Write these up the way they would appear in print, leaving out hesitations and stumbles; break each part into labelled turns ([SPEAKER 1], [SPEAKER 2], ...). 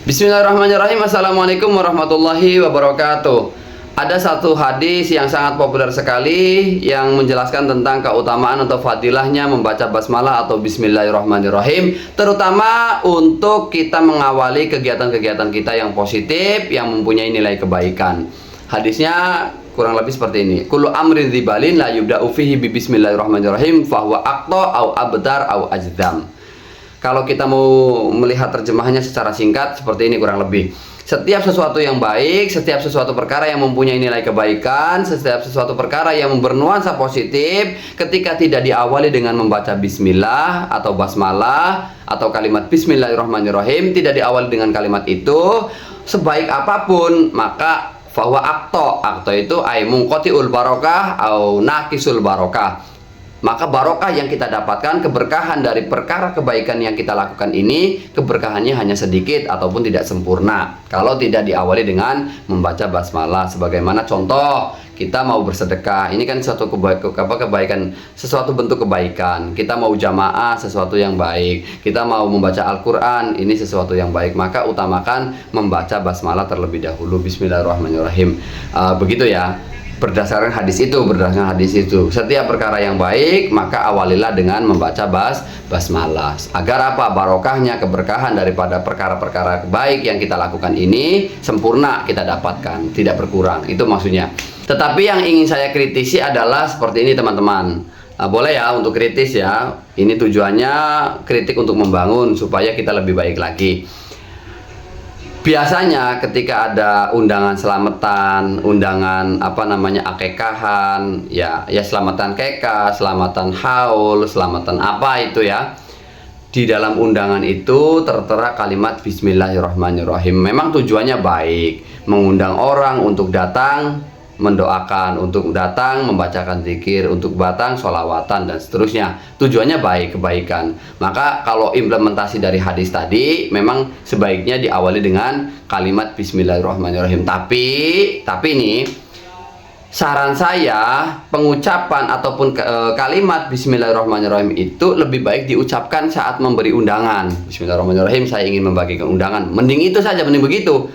[SPEAKER 1] Bismillahirrahmanirrahim. Assalamualaikum warahmatullahi wabarakatuh. Ada satu hadis yang sangat populer sekali yang menjelaskan tentang keutamaan atau fadilahnya membaca basmalah atau bismillahirrahmanirrahim, terutama untuk kita mengawali kegiatan-kegiatan kita yang positif, yang mempunyai nilai kebaikan. Hadisnya kurang lebih seperti ini. Kullu amrin dzibalin la yubda'u fihi bi bismillahirrahmanirrahim fahuwa aqta au abtar au ajdam. Kalau kita mau melihat terjemahannya secara singkat seperti ini kurang lebih. Setiap sesuatu yang baik, setiap sesuatu perkara yang mempunyai nilai kebaikan, setiap sesuatu perkara yang bernuansa positif, ketika tidak diawali dengan membaca bismillah atau basmalah atau kalimat bismillahirrahmanirrahim, tidak diawali dengan kalimat itu, sebaik apapun, maka fahuwa aqta. Aqta itu ay munqati'ul barokah au naqisul barokah. Maka barokah yang kita dapatkan, keberkahan dari perkara kebaikan yang kita lakukan ini, keberkahannya hanya sedikit ataupun tidak sempurna kalau tidak diawali dengan membaca basmalah. Sebagaimana contoh, kita mau bersedekah, ini kan suatu kebaikan, sesuatu bentuk kebaikan. Kita mau jamaah, sesuatu yang baik. Kita mau membaca Al-Quran, ini sesuatu yang baik. Maka utamakan membaca basmalah terlebih dahulu. Bismillahirrahmanirrahim. Begitu ya. Berdasarkan hadis itu, setiap perkara yang baik maka awalilah dengan membaca basmalah. Agar apa? Barokahnya, keberkahan daripada perkara-perkara baik yang kita lakukan ini sempurna kita dapatkan, tidak berkurang. Itu maksudnya. Tetapi yang ingin saya kritisi adalah seperti ini teman-teman. Boleh ya untuk kritis ya. Ini tujuannya kritik untuk membangun supaya kita lebih baik lagi. Biasanya ketika ada undangan selamatan, undangan akekahan, ya selamatan keka, selamatan haul, selamatan apa itu ya. Di dalam undangan itu tertera kalimat bismillahirrahmanirrahim. Memang tujuannya baik, mengundang orang untuk datang mendoakan, untuk datang membacakan zikir, untuk datang sholawatan dan seterusnya. Tujuannya baik, kebaikan. Maka kalau implementasi dari hadis tadi memang sebaiknya diawali dengan kalimat bismillahirrahmanirrahim. Tapi nih saran saya, pengucapan ataupun kalimat bismillahirrahmanirrahim itu lebih baik diucapkan saat memberi undangan. Bismillahirrahmanirrahim, saya ingin membagikan undangan. Mending itu saja, mending begitu.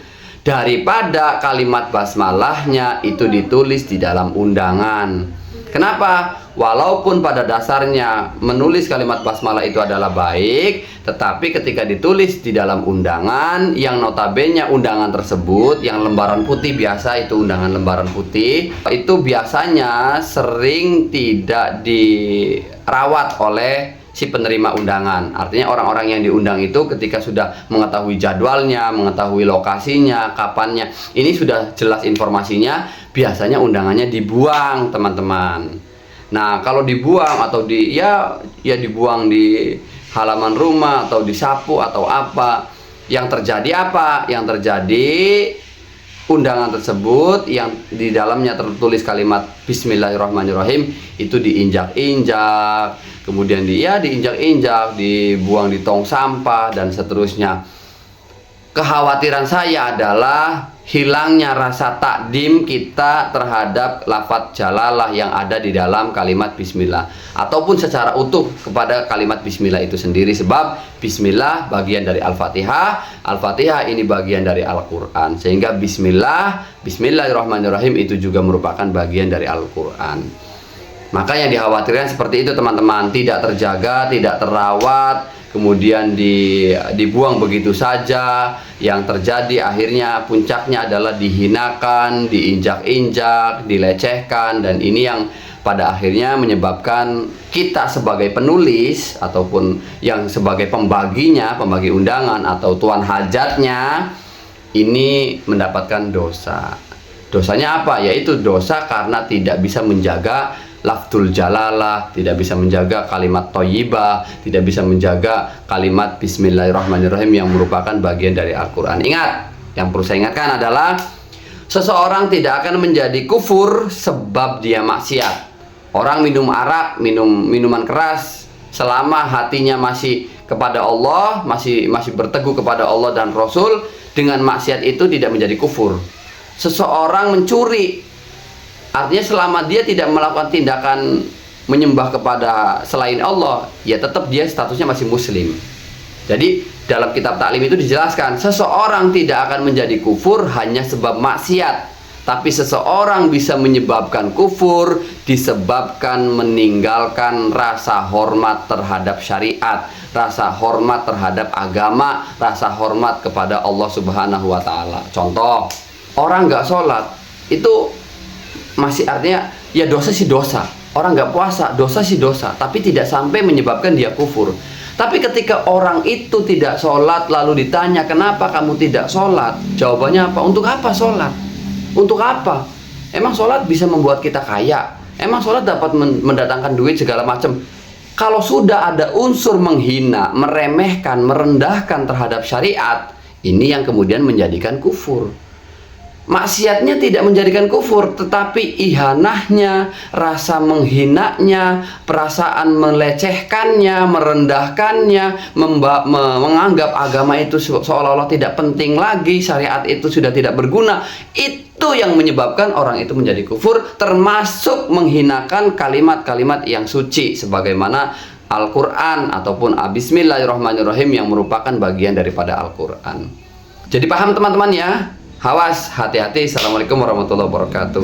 [SPEAKER 1] Daripada kalimat basmalahnya itu ditulis di dalam undangan. Kenapa? Walaupun pada dasarnya menulis kalimat basmalah itu adalah baik, tetapi ketika ditulis di dalam undangan, yang notabene undangan tersebut, yang lembaran putih biasa itu undangan lembaran putih, itu biasanya sering tidak dirawat oleh si penerima undangan. Artinya orang-orang yang diundang itu ketika sudah mengetahui jadwalnya, mengetahui lokasinya, kapannya, ini sudah jelas informasinya, biasanya undangannya dibuang teman-teman. Nah kalau dibuang atau dibuang di halaman rumah atau disapu atau apa, yang terjadi apa? Yang terjadi undangan tersebut yang di dalamnya tertulis kalimat bismillahirrahmanirrahim itu diinjak-injak, kemudian diinjak-injak, dibuang di tong sampah dan seterusnya. Kekhawatiran saya adalah hilangnya rasa takdim kita terhadap lafadz jalalah yang ada di dalam kalimat bismillah, ataupun secara utuh kepada kalimat bismillah itu sendiri. Sebab bismillah bagian dari Al-Fatihah, Al-Fatihah ini bagian dari Al-Quran, sehingga bismillahirrahmanirrahim itu juga merupakan bagian dari Al-Quran. Maka yang dikhawatirkan seperti itu teman-teman, tidak terjaga, tidak terawat, kemudian dibuang begitu saja. Yang terjadi akhirnya puncaknya adalah dihinakan, diinjak-injak, dilecehkan, dan ini yang pada akhirnya menyebabkan kita sebagai penulis ataupun yang sebagai pembaginya, pembagi undangan atau tuan hajatnya, ini mendapatkan dosa. Dosanya apa? Yaitu dosa karena tidak bisa menjaga lafzul jalalah, tidak bisa menjaga kalimat thayyibah, tidak bisa menjaga kalimat bismillahirrahmanirrahim yang merupakan bagian dari Al-Quran. Ingat, yang perlu saya ingatkan adalah seseorang tidak akan menjadi kufur sebab dia maksiat. Orang minum arak, minuman keras, selama hatinya masih kepada Allah, masih berteguh kepada Allah dan Rasul, dengan maksiat itu tidak menjadi kufur. Seseorang mencuri, artinya selama dia tidak melakukan tindakan menyembah kepada selain Allah, ya tetap dia statusnya masih muslim. Jadi dalam kitab taklim itu dijelaskan, seseorang tidak akan menjadi kufur hanya sebab maksiat, tapi seseorang bisa menyebabkan kufur disebabkan meninggalkan rasa hormat terhadap syariat, rasa hormat terhadap agama, rasa hormat kepada Allah Subhanahu wa Ta'ala. Contoh, orang nggak sholat itu masih artinya ya dosa sih dosa. Orang nggak puasa, dosa sih dosa, tapi tidak sampai menyebabkan dia kufur. Tapi ketika orang itu tidak sholat lalu ditanya kenapa kamu tidak sholat, jawabannya apa? Untuk apa sholat? Untuk apa? Emang sholat bisa membuat kita kaya? Emang sholat dapat mendatangkan duit segala macam? Kalau sudah ada unsur menghina, meremehkan, merendahkan terhadap syariat, ini yang kemudian menjadikan kufur. Maksiatnya tidak menjadikan kufur, tetapi ihanahnya, rasa menghinanya, perasaan melecehkannya, merendahkannya, menganggap agama itu seolah-olah tidak penting lagi, syariat itu sudah tidak berguna, itu yang menyebabkan orang itu menjadi kufur, termasuk menghinakan kalimat-kalimat yang suci sebagaimana Al-Quran ataupun Bismillahirrahmanirrahim yang merupakan bagian daripada Al-Quran. Jadi paham teman-teman ya? Awas, hati-hati. Assalamualaikum warahmatullahi wabarakatuh.